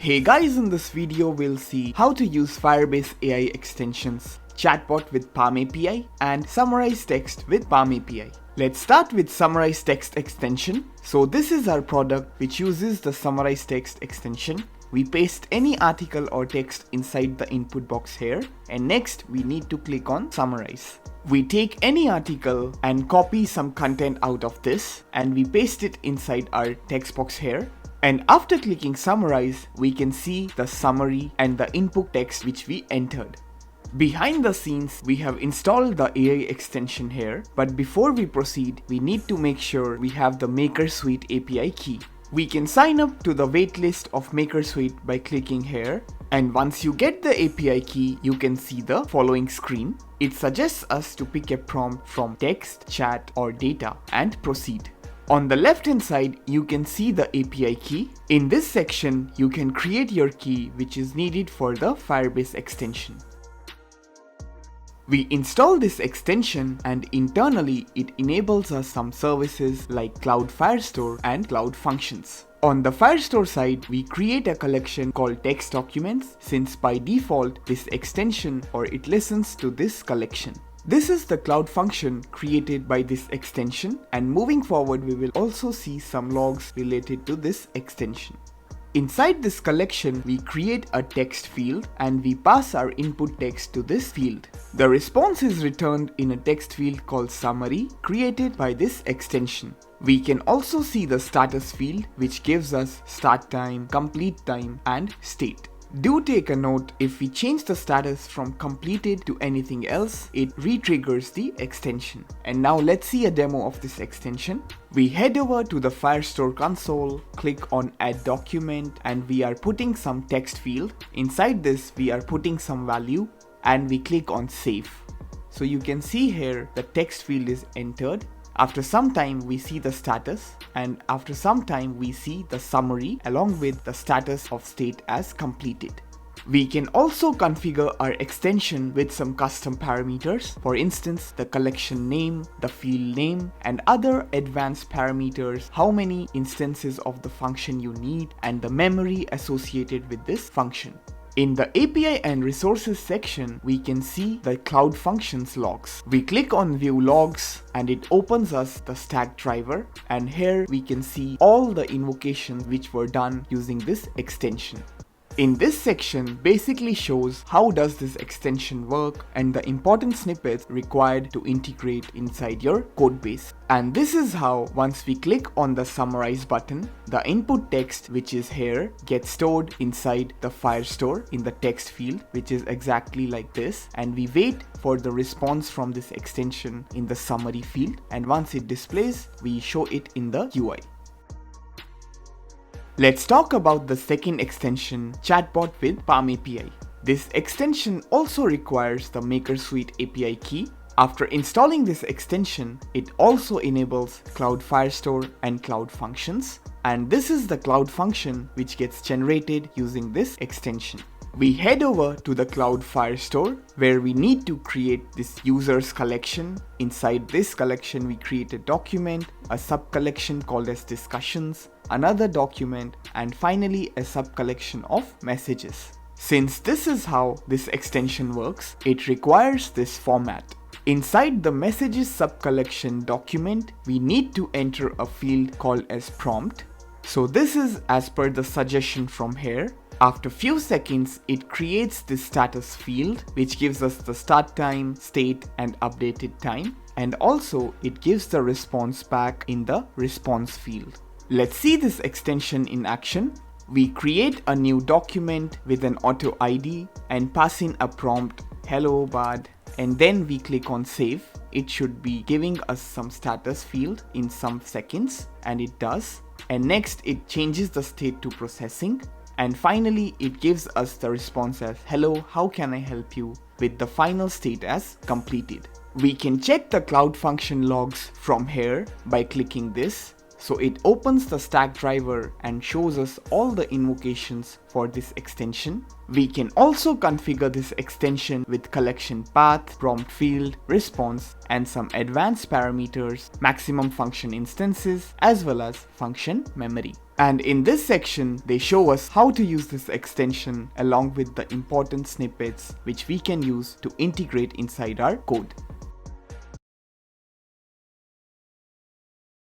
Hey guys, in this video we'll see how to use Firebase AI extensions, Chatbot with PaLM API and Summarize Text with PaLM API. Let's start with Summarize Text extension. So this is our product which uses the Summarize Text extension. We paste any article or text inside the input box here, and next we need to click on Summarize. We take any article and copy some content out of this and we paste it inside our text box here. And after clicking Summarize, we can see the summary and the input text which we entered. Behind the scenes, we have installed the AI extension here, but before we proceed, we need to make sure we have the MakerSuite API key. We can sign up to the waitlist of MakerSuite by clicking here, and once you get the API key, you can see the following screen. It suggests us to pick a prompt from text, chat, or data and proceed. On the left hand side, you can see the API key. In this section, you can create your key which is needed for the Firebase extension. We install this extension and internally it enables us some services like Cloud Firestore and Cloud Functions. On the Firestore side, we create a collection called text documents since by default this extension or it listens to this collection. This is the cloud function created by this extension, and moving forward we will also see some logs related to this extension. Inside this collection, we create a text field and we pass our input text to this field. The response is returned in a text field called summary created by this extension. We can also see the status field which gives us start time, complete time and state. Do take a note, if we change the status from completed to anything else, it re-triggers the extension. And now let's see a demo of this extension. We head over to the Firestore console, click on add document and we are putting some text field. Inside this we are putting some value and we click on save. So you can see here the text field is entered. After some time we see the status and after some time we see the summary along with the status of state as completed. We can also configure our extension with some custom parameters, for instance the collection name, the field name and other advanced parameters, how many instances of the function you need and the memory associated with this function. In the API and resources section, we can see the Cloud Functions logs. We click on View Logs and it opens us the stack driver, and here we can see all the invocations which were done using this extension. In this section basically shows how does this extension work and the important snippets required to integrate inside your codebase. And this is how, once we click on the Summarize button, the input text which is here gets stored inside the Firestore in the text field, which is exactly like this, and we wait for the response from this extension in the summary field, and once it displays, we show it in the UI. Let's talk about the second extension, Chatbot with PaLM API. This extension also requires the MakerSuite API key. After installing this extension, it also enables Cloud Firestore and Cloud Functions, and this is the cloud function which gets generated using this extension. We head over to the Cloud Firestore where we need to create this users collection. Inside this collection we create a document, a sub-collection called as discussions, another document and finally a sub-collection of messages. Since this is how this extension works, it requires this format. Inside the messages sub-collection document, we need to enter a field called as prompt. So this is as per the suggestion from here. After few seconds, it creates this status field which gives us the start time, state and updated time, and also it gives the response back in the response field. Let's see this extension in action. We create a new document with an auto ID and pass in a prompt, hello bud, and then we click on save. It should be giving us some status field in some seconds, and it does. And next it changes the state to processing. And finally, it gives us the response as hello, how can I help you, with the final state as completed. We can check the Cloud Function logs from here by clicking this. So it opens the stack driver and shows us all the invocations for this extension. We can also configure this extension with collection path, prompt field, response, and some advanced parameters, maximum function instances, as well as function memory. And in this section, they show us how to use this extension along with the important snippets which we can use to integrate inside our code.